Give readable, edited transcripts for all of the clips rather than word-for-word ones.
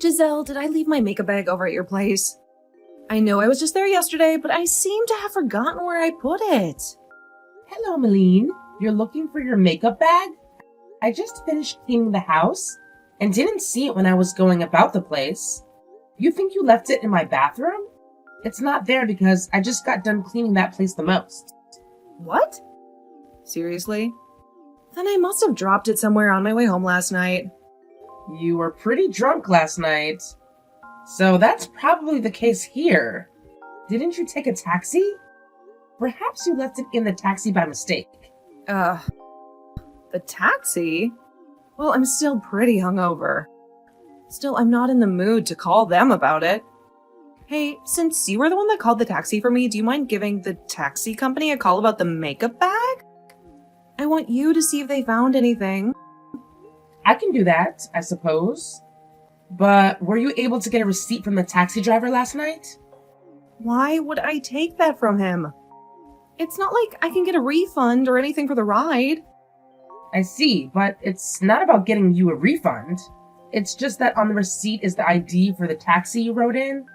Giselle, did I leave my makeup bag over at your place? I know I was just there yesterday, but I seem to have forgotten where I put it. Hello, Malene. You're looking for your makeup bag? I just finished cleaning the house and didn't see it when I was going about the place. You think you left it in my bathroom? It's not there because I just got done cleaning that place the most. What? Seriously? Then I must have dropped it somewhere on my way home last night. You were pretty drunk last night. So that's probably the case here. Didn't you take a taxi? Perhaps you left it in the taxi by mistake. The taxi? Well, I'm still pretty hungover. Still, I'm not in the mood to call them about it. Hey, since you were the one that called the taxi for me, do you mind giving the taxi company a call about the makeup bag? I want you to see if they found anything. I can do that, I suppose. But were you able to get a receipt from the taxi driver last night? Why would I take that from him? It's not like I can get a refund or anything for the ride. I see, but it's not about getting you a refund. It's just that on the receipt is the ID for the taxi you rode in,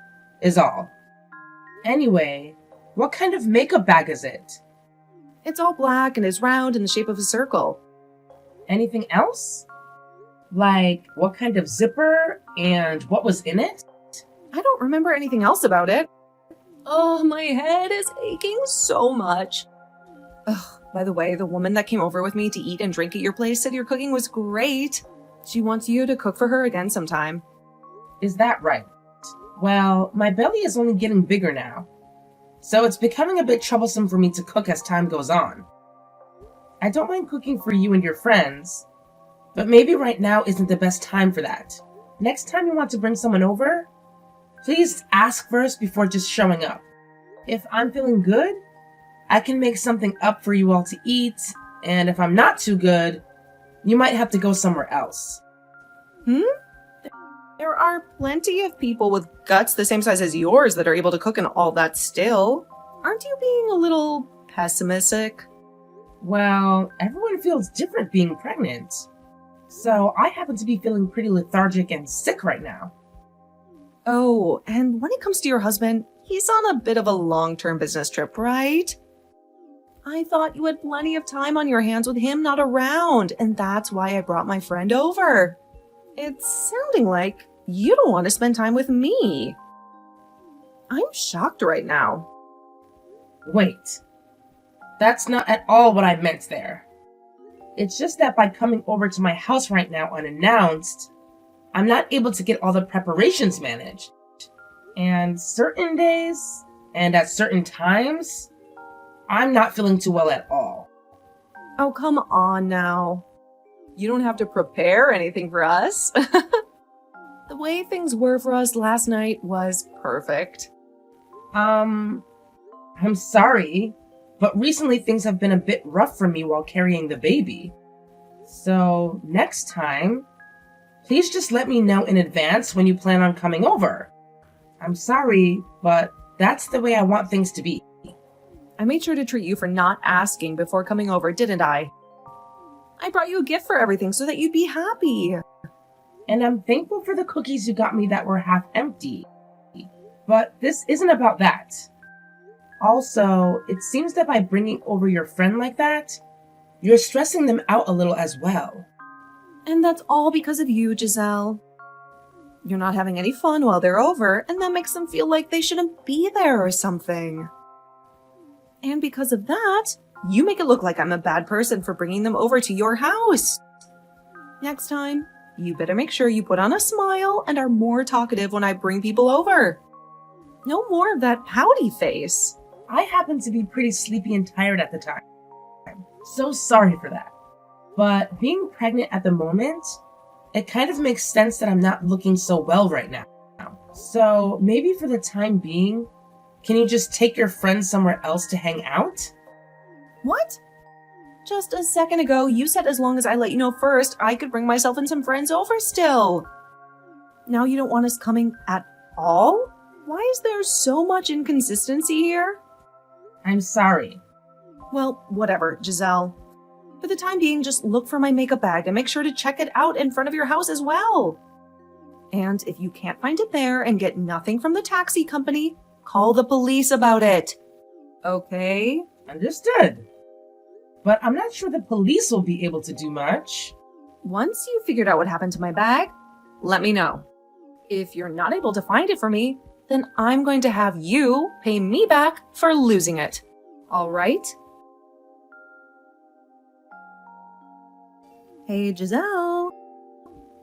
is all. Anyway, what kind of makeup bag is it? It's all black and is round in the shape of a circle. Anything else? Like, what kind of zipper and what was in it? I don't remember anything else about it. Oh, my head is aching so much. Ugh, by the way, the woman that came over with me to eat and drink at your place said your cooking was great. She wants you to cook for her again sometime. Is that right? Well, my belly is only getting bigger now, so it's becoming a bit troublesome for me to cook as time goes on. I don't mind cooking for you and your friends, but maybe right now isn't the best time for that. Next time you want to bring someone over, please ask first before just showing up. If I'm feeling good, I can make something up for you all to eat, and if I'm not too good, you might have to go somewhere else. There are plenty of people with guts the same size as yours that are able to cook and all that still. Aren't you being a little pessimistic? Well, everyone feels different being pregnant. So I happen to be feeling pretty lethargic and sick right now. Oh, and when it comes to your husband, he's on a bit of a long-term business trip, right? I thought you had plenty of time on your hands with him not around, and that's why I brought my friend over. It's sounding like you don't want to spend time with me. I'm shocked right now. Wait, that's not at all what I meant there. It's just that by coming over to my house right now unannounced, I'm not able to get all the preparations managed. And certain days, and at certain times, I'm not feeling too well at all. Oh, come on now. You don't have to prepare anything for us. The way things were for us last night was perfect. I'm sorry, but recently things have been a bit rough for me while carrying the baby. So next time, please just let me know in advance when you plan on coming over. I'm sorry, but that's the way I want things to be. I made sure to treat you for not asking before coming over, didn't I? I brought you a gift for everything so that you'd be happy. And I'm thankful for the cookies you got me that were half empty. But this isn't about that. Also, it seems that by bringing over your friend like that, you're stressing them out a little as well. And that's all because of you, Giselle. You're not having any fun while they're over, and that makes them feel like they shouldn't be there or something. And because of that, you make it look like I'm a bad person for bringing them over to your house. Next time, you better make sure you put on a smile and are more talkative when I bring people over. No more of that pouty face. I happen to be pretty sleepy and tired at the time. So sorry for that. But being pregnant at the moment, it kind of makes sense that I'm not looking so well right now. So maybe for the time being, can you just take your friends somewhere else to hang out? What? Just a second ago, you said as long as I let you know first, I could bring myself and some friends over still. Now you don't want us coming at all? Why is there so much inconsistency here? I'm sorry. Well, whatever, Giselle. For the time being, just look for my makeup bag and make sure to check it out in front of your house as well. And if you can't find it there and get nothing from the taxi company, call the police about it. Okay? Understood. But I'm not sure the police will be able to do much. Once you figured out what happened to my bag, let me know. If you're not able to find it for me, then I'm going to have you pay me back for losing it. All right? Hey, Giselle.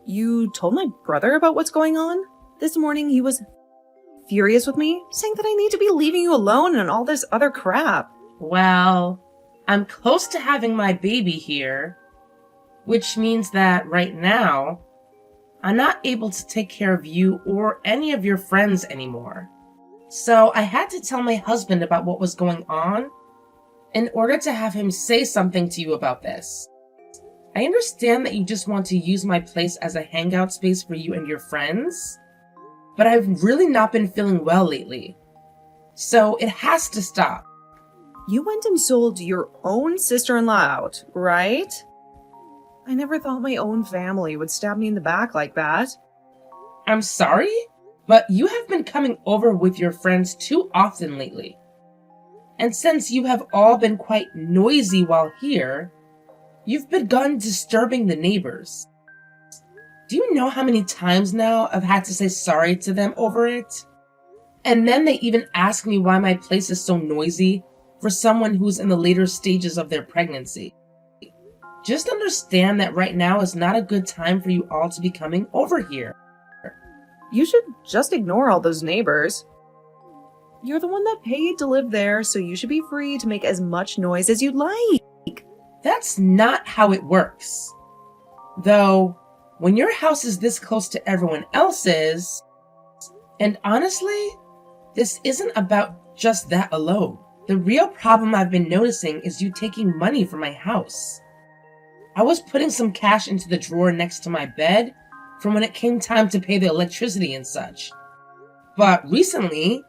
You told my brother about what's going on? This morning he was furious with me, saying that I need to be leaving you alone and all this other crap. Well, I'm close to having my baby here, which means that right now, I'm not able to take care of you or any of your friends anymore. So I had to tell my husband about what was going on in order to have him say something to you about this. I understand that you just want to use my place as a hangout space for you and your friends, but I've really not been feeling well lately. So it has to stop. You went and sold your own sister-in-law out, right? I never thought my own family would stab me in the back like that. I'm sorry, but you have been coming over with your friends too often lately. And since you have all been quite noisy while here, you've begun disturbing the neighbors. Do you know how many times now I've had to say sorry to them over it? And then they even ask me why my place is so noisy for someone who's in the later stages of their pregnancy. Just understand that right now is not a good time for you all to be coming over here. You should just ignore all those neighbors. You're the one that paid to live there, so you should be free to make as much noise as you'd like. That's not how it works. Though, when your house is this close to everyone else's, and honestly, this isn't about just that alone. The real problem I've been noticing is you taking money from my house. I was putting some cash into the drawer next to my bed from when it came time to pay the electricity and such. But recently,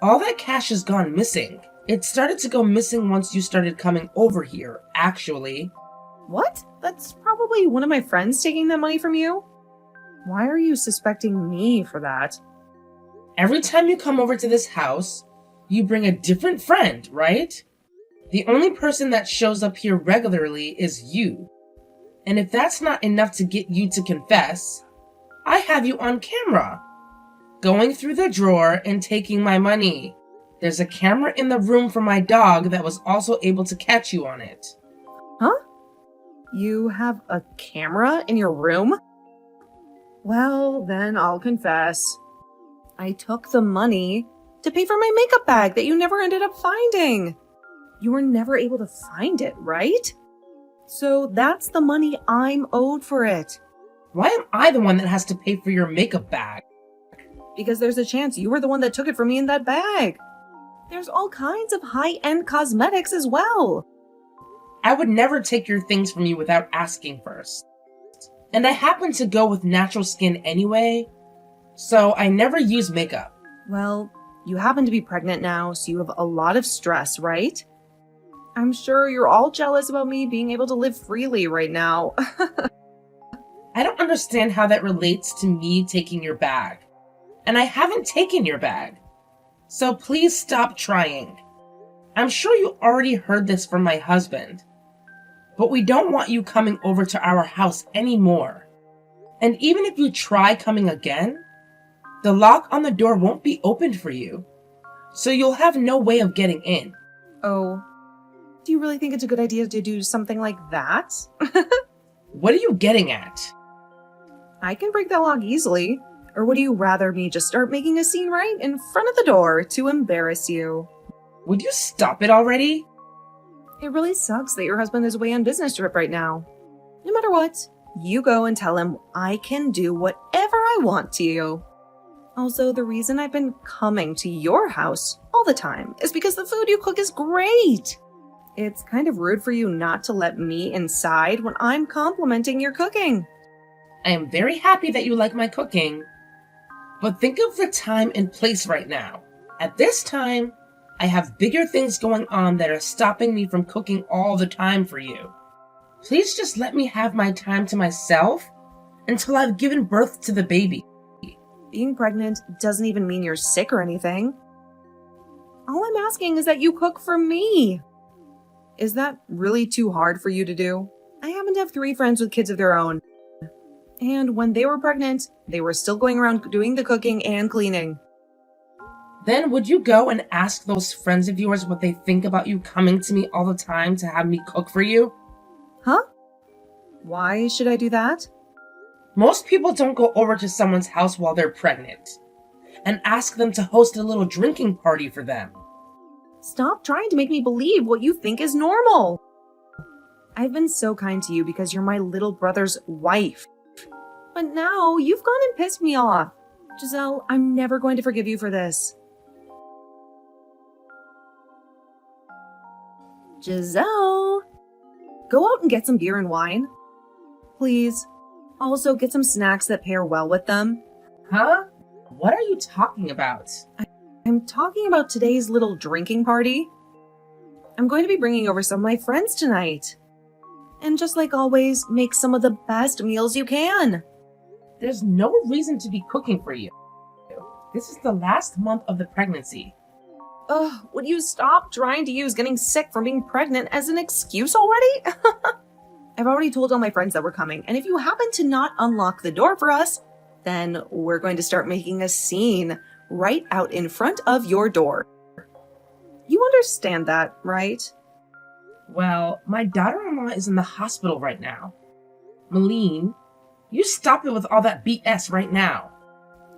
all that cash has gone missing. It started to go missing once you started coming over here, actually. What? That's probably one of my friends taking that money from you? Why are you suspecting me for that? Every time you come over to this house, you bring a different friend, right? The only person that shows up here regularly is you. And if that's not enough to get you to confess, I have you on camera, going through the drawer and taking my money. There's a camera in the room for my dog that was also able to catch you on it. Huh? You have a camera in your room? Well, then I'll confess. I took the money to pay for my makeup bag that you never ended up finding. You were never able to find it, right? So that's the money I'm owed for it. Why am I the one that has to pay for your makeup bag? Because there's a chance you were the one that took it from me in that bag. There's all kinds of high-end cosmetics as well. I would never take your things from you without asking first. And I happen to go with natural skin anyway, so I never use makeup. Well, you happen to be pregnant now, so you have a lot of stress, right? I'm sure you're all jealous about me being able to live freely right now. I don't understand how that relates to me taking your bag. And I haven't taken your bag. So please stop trying. I'm sure you already heard this from my husband. But we don't want you coming over to our house anymore. And even if you try coming again, the lock on the door won't be opened for you. So you'll have no way of getting in. Oh, do you really think it's a good idea to do something like that? What are you getting at? I can break that lock easily. Or would you rather me just start making a scene right in front of the door to embarrass you? Would you stop it already? It really sucks that your husband is away on business trip right now. No matter what, you go and tell him I can do whatever I want to you. Also, the reason I've been coming to your house all the time is because the food you cook is great. It's kind of rude for you not to let me inside when I'm complimenting your cooking. I am very happy that you like my cooking, but think of the time and place right now. At this time, I have bigger things going on that are stopping me from cooking all the time for you. Please just let me have my time to myself until I've given birth to the baby. Being pregnant doesn't even mean you're sick or anything. All I'm asking is that you cook for me. Is that really too hard for you to do? I happen to have 3 friends with kids of their own. And when they were pregnant, they were still going around doing the cooking and cleaning. Then would you go and ask those friends of yours what they think about you coming to me all the time to have me cook for you? Huh? Why should I do that? Most people don't go over to someone's house while they're pregnant and ask them to host a little drinking party for them. Stop trying to make me believe what you think is normal. I've been so kind to you because you're my little brother's wife. But now you've gone and pissed me off. Giselle, I'm never going to forgive you for this. Giselle! Go out and get some beer and wine. Please. Also, get some snacks that pair well with them. Huh? What are you talking about? I'm talking about today's little drinking party. I'm going to be bringing over some of my friends tonight. And just like always, make some of the best meals you can. There's no reason to be cooking for you. This is the last month of the pregnancy. Ugh, would you stop trying to use getting sick from being pregnant as an excuse already? I've already told all my friends that we're coming, and if you happen to not unlock the door for us, then we're going to start making a scene right out in front of your door. You understand that, right? Well, my daughter-in-law is in the hospital right now. Malene, you stop it with all that BS right now.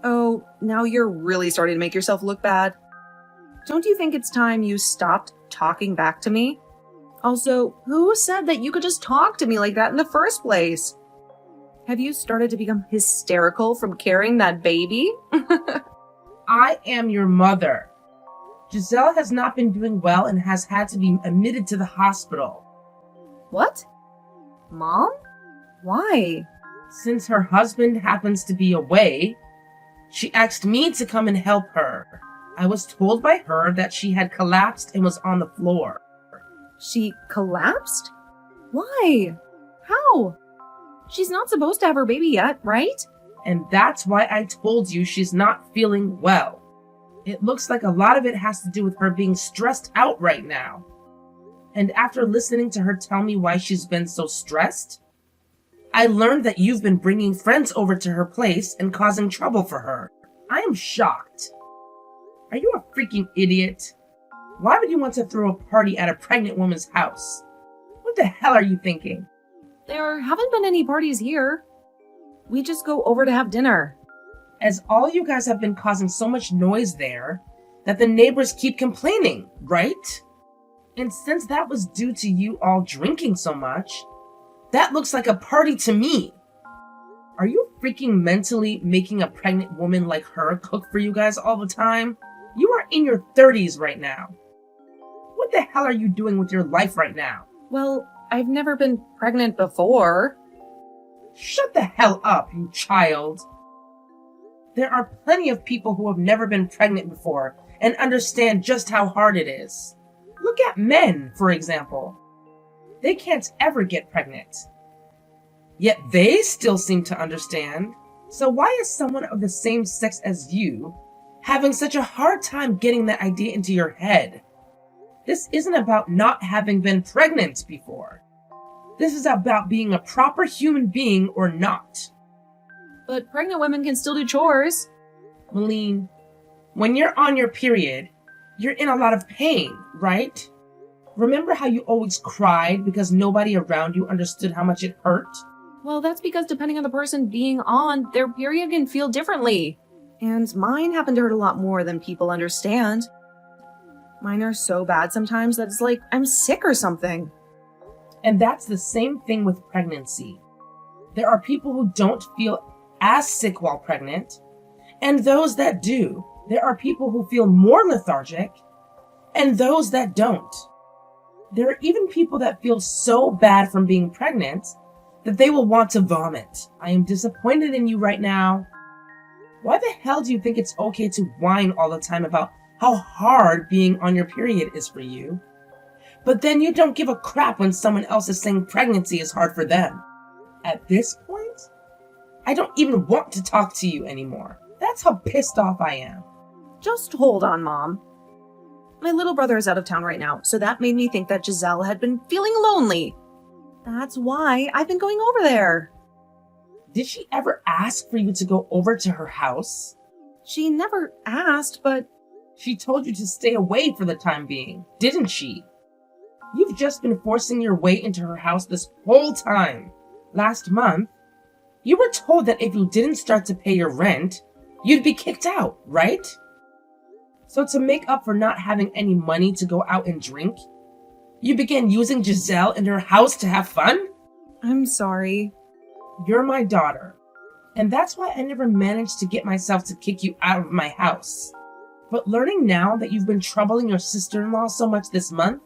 Oh, now you're really starting to make yourself look bad. Don't you think it's time you stopped talking back to me? Also, who said that you could just talk to me like that in the first place? Have you started to become hysterical from carrying that baby? I am your mother. Giselle has not been doing well and has had to be admitted to the hospital. What? Mom? Why? Since her husband happens to be away, she asked me to come and help her. I was told by her that she had collapsed and was on the floor. She collapsed? Why? How? She's not supposed to have her baby yet, right? And that's why I told you she's not feeling well. It looks like a lot of it has to do with her being stressed out right now. And after listening to her tell me why she's been so stressed, I learned that you've been bringing friends over to her place and causing trouble for her. I am shocked. Are you a freaking idiot? Why would you want to throw a party at a pregnant woman's house? What the hell are you thinking? There haven't been any parties here. We just go over to have dinner. As all you guys have been causing so much noise there that the neighbors keep complaining, right? And since that was due to you all drinking so much, that looks like a party to me. Are you freaking mentally making a pregnant woman like her cook for you guys all the time? You are in your 30s right now. What the hell are you doing with your life right now? Well, I've never been pregnant before. Shut the hell up, you child. There are plenty of people who have never been pregnant before and understand just how hard it is. Look at men, for example. They can't ever get pregnant. Yet they still seem to understand. So why is someone of the same sex as you having such a hard time getting that idea into your head? This isn't about not having been pregnant before. This is about being a proper human being or not. But pregnant women can still do chores. Malene, when you're on your period, you're in a lot of pain, right? Remember how you always cried because nobody around you understood how much it hurt? Well, that's because depending on the person being on, their period can feel differently. And mine happen to hurt a lot more than people understand. Mine are so bad sometimes that it's like I'm sick or something. And that's the same thing with pregnancy. There are people who don't feel as sick while pregnant, and those that do. There are people who feel more lethargic, and those that don't. There are even people that feel so bad from being pregnant that they will want to vomit. I am disappointed in you right now. Why the hell do you think it's okay to whine all the time about how hard being on your period is for you? But then you don't give a crap when someone else is saying pregnancy is hard for them. At this point, I don't even want to talk to you anymore. That's how pissed off I am. Just hold on, Mom. My little brother is out of town right now, so that made me think that Giselle had been feeling lonely. That's why I've been going over there. Did she ever ask for you to go over to her house? She never asked, but She told you to stay away for the time being, didn't she? You've just been forcing your way into her house this whole time. Last month, you were told that if you didn't start to pay your rent, you'd be kicked out, right? So to make up for not having any money to go out and drink, you began using Giselle in her house to have fun? I'm sorry. You're my daughter, and that's why I never managed to get myself to kick you out of my house. But learning now that you've been troubling your sister-in-law so much this month,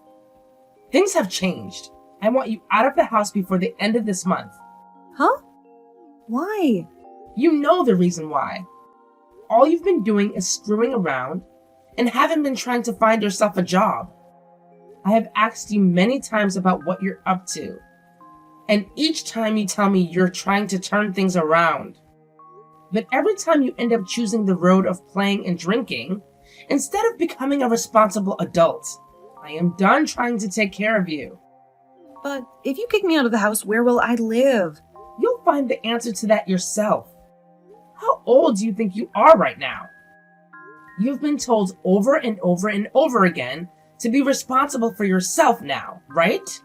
things have changed. I want you out of the house before the end of this month. Huh? Why? You know the reason why. All you've been doing is screwing around and haven't been trying to find yourself a job. I have asked you many times about what you're up to, and each time you tell me you're trying to turn things around. But every time you end up choosing the road of playing and drinking, instead of becoming a responsible adult. I am done trying to take care of you. But if you kick me out of the house, where will I live? You'll find the answer to that yourself. How old do you think you are right now? You've been told over and over and over again to be responsible for yourself now, right?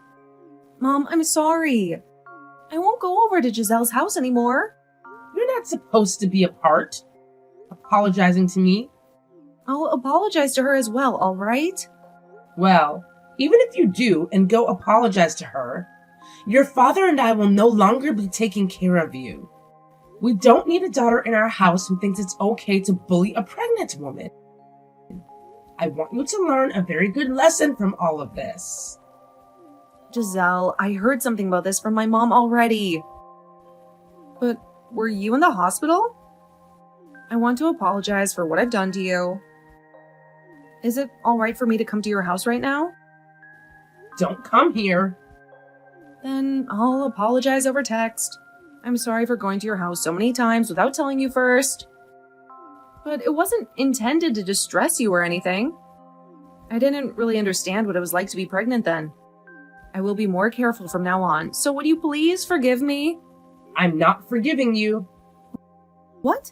Mom, I'm sorry. I won't go over to Giselle's house anymore. You're not supposed to be a part. Apologizing to me? I'll apologize to her as well, all right? Well, even if you do and go apologize to her, your father and I will no longer be taking care of you. We don't need a daughter in our house who thinks it's okay to bully a pregnant woman. I want you to learn a very good lesson from all of this. Giselle, I heard something about this from my mom already. But were you in the hospital? I want to apologize for what I've done to you. Is it all right for me to come to your house right now? Don't come here. Then I'll apologize over text. I'm sorry for going to your house so many times without telling you first. But it wasn't intended to distress you or anything. I didn't really understand what it was like to be pregnant then. I will be more careful from now on, so would you please forgive me? I'm not forgiving you. What?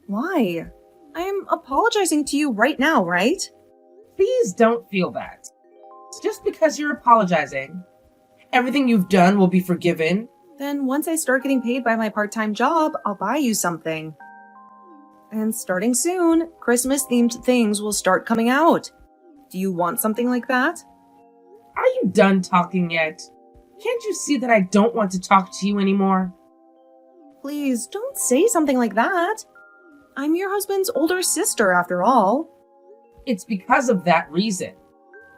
Why? I'm apologizing to you right now, right? Please don't feel that. Just because you're apologizing, everything you've done will be forgiven. Then once I start getting paid by my part-time job, I'll buy you something. And starting soon, Christmas-themed things will start coming out. Do you want something like that? Are you done talking yet? Can't you see that I don't want to talk to you anymore? Please, don't say something like that. I'm your husband's older sister, after all. It's because of that reason.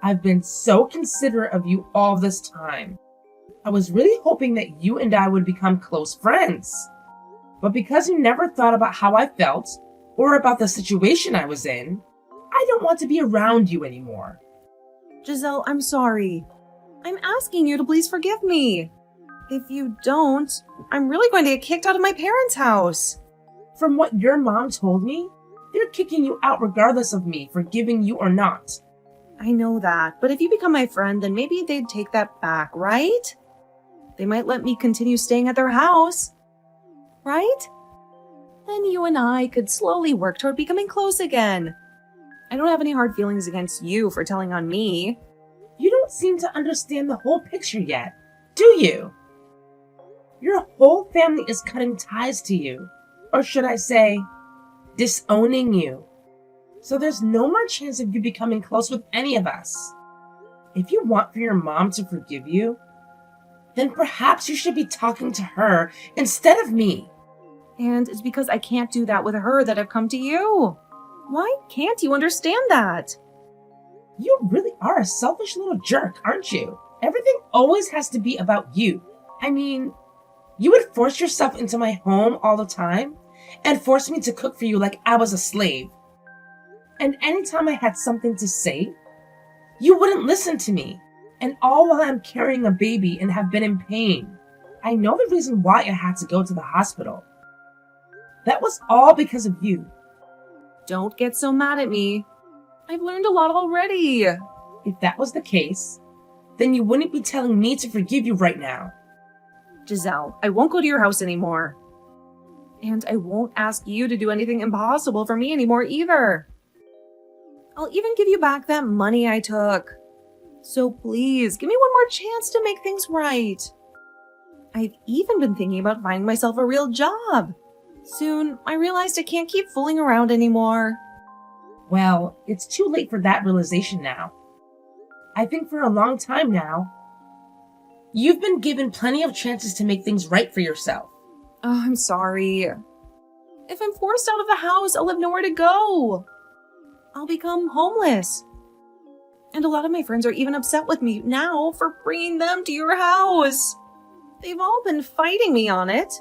I've been so considerate of you all this time. I was really hoping that you and I would become close friends. But because you never thought about how I felt or about the situation I was in, I don't want to be around you anymore. Giselle, I'm sorry. I'm asking you to please forgive me. If you don't, I'm really going to get kicked out of my parents' house. From what your mom told me, they're kicking you out regardless of me forgiving you or not. I know that, but if you become my friend, then maybe they'd take that back, right? They might let me continue staying at their house. Right? Then you and I could slowly work toward becoming close again. I don't have any hard feelings against you for telling on me. You don't seem to understand the whole picture yet, do you? Your whole family is cutting ties to you, or should I say, disowning you. So there's no more chance of you becoming close with any of us. If you want for your mom to forgive you, then perhaps you should be talking to her instead of me. And it's because I can't do that with her that I've come to you. Why can't you understand that? You really are a selfish little jerk, aren't you? Everything always has to be about you. I mean, you would force yourself into my home all the time and force me to cook for you like I was a slave. And anytime I had something to say, you wouldn't listen to me. And all while I'm carrying a baby and have been in pain. I know the reason why I had to go to the hospital. That was all because of you. Don't get so mad at me. I've learned a lot already. If that was the case, then you wouldn't be telling me to forgive you right now. Giselle, I won't go to your house anymore. And I won't ask you to do anything impossible for me anymore either. I'll even give you back that money I took. So please, give me one more chance to make things right. I've even been thinking about finding myself a real job. Soon, I realized I can't keep fooling around anymore. Well, it's too late for that realization now. I think for a long time now, you've been given plenty of chances to make things right for yourself. Oh, I'm sorry. If I'm forced out of the house, I'll have nowhere to go. I'll become homeless. And a lot of my friends are even upset with me now for bringing them to your house. They've all been fighting me on it.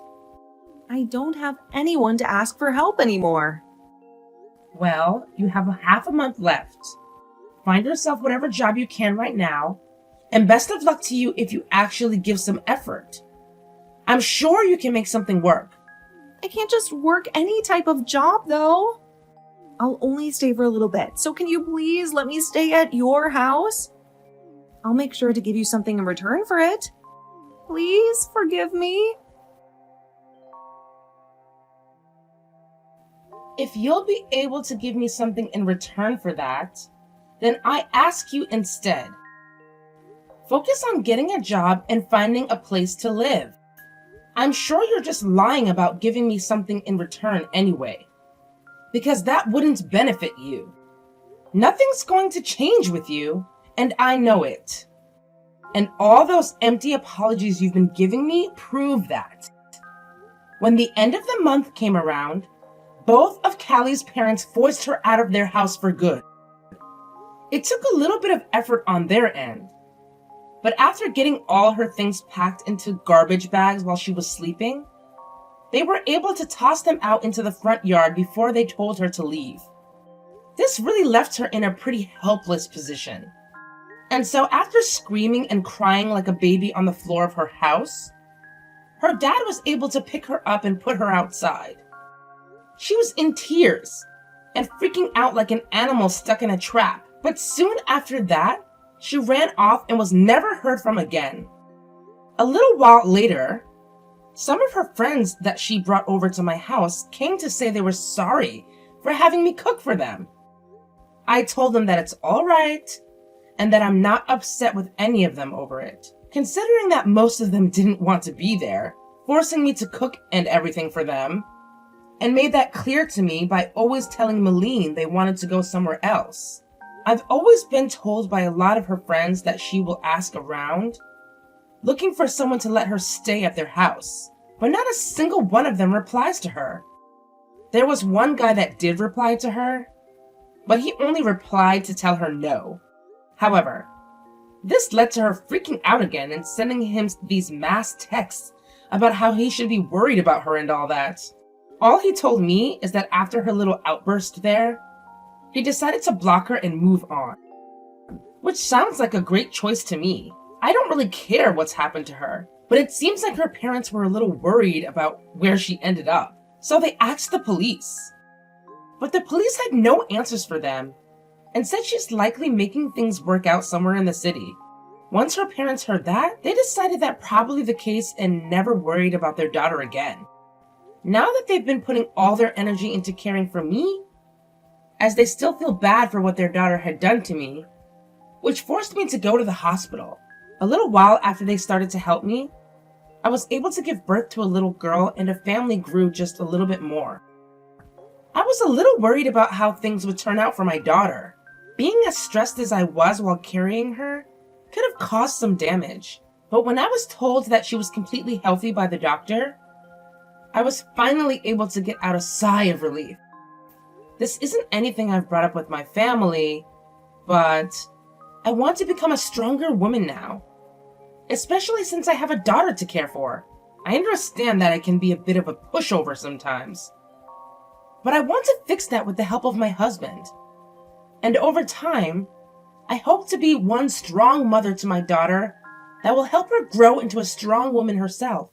I don't have anyone to ask for help anymore. Well, you have half a month left. Find yourself whatever job you can right now, and best of luck to you if you actually give some effort. I'm sure you can make something work. I can't just work any type of job, though. I'll only stay for a little bit, so can you please let me stay at your house? I'll make sure to give you something in return for it. Please forgive me. If you'll be able to give me something in return for that, then I ask you instead. Focus on getting a job and finding a place to live. I'm sure you're just lying about giving me something in return anyway, because that wouldn't benefit you. Nothing's going to change with you, and I know it. And all those empty apologies you've been giving me prove that. When the end of the month came around, both of Callie's parents forced her out of their house for good. It took a little bit of effort on their end, but after getting all her things packed into garbage bags while she was sleeping, they were able to toss them out into the front yard before they told her to leave. This really left her in a pretty helpless position. And so after screaming and crying like a baby on the floor of her house, her dad was able to pick her up and put her outside. She was in tears and freaking out like an animal stuck in a trap. But soon after that, she ran off and was never heard from again. A little while later, some of her friends that she brought over to my house came to say they were sorry for having me cook for them. I told them that it's all right and that I'm not upset with any of them over it, considering that most of them didn't want to be there, forcing me to cook and everything for them, and made that clear to me by always telling Malene they wanted to go somewhere else. I've always been told by a lot of her friends that she will ask around, looking for someone to let her stay at their house, but not a single one of them replies to her. There was one guy that did reply to her, but he only replied to tell her no. However, this led to her freaking out again and sending him these mass texts about how he should be worried about her and all that. All he told me is that after her little outburst there, he decided to block her and move on. Which sounds like a great choice to me. I don't really care what's happened to her, but it seems like her parents were a little worried about where she ended up, so they asked the police. But the police had no answers for them, and said she's likely making things work out somewhere in the city. Once her parents heard that, they decided that probably the case and never worried about their daughter again. Now that they've been putting all their energy into caring for me, as they still feel bad for what their daughter had done to me, which forced me to go to the hospital. A little while after they started to help me, I was able to give birth to a little girl and a family grew just a little bit more. I was a little worried about how things would turn out for my daughter. Being as stressed as I was while carrying her could have caused some damage, but when I was told that she was completely healthy by the doctor, I was finally able to get out a sigh of relief. This isn't anything I've brought up with my family, but I want to become a stronger woman now, especially since I have a daughter to care for. I understand that I can be a bit of a pushover sometimes, but I want to fix that with the help of my husband. And over time, I hope to be one strong mother to my daughter that will help her grow into a strong woman herself.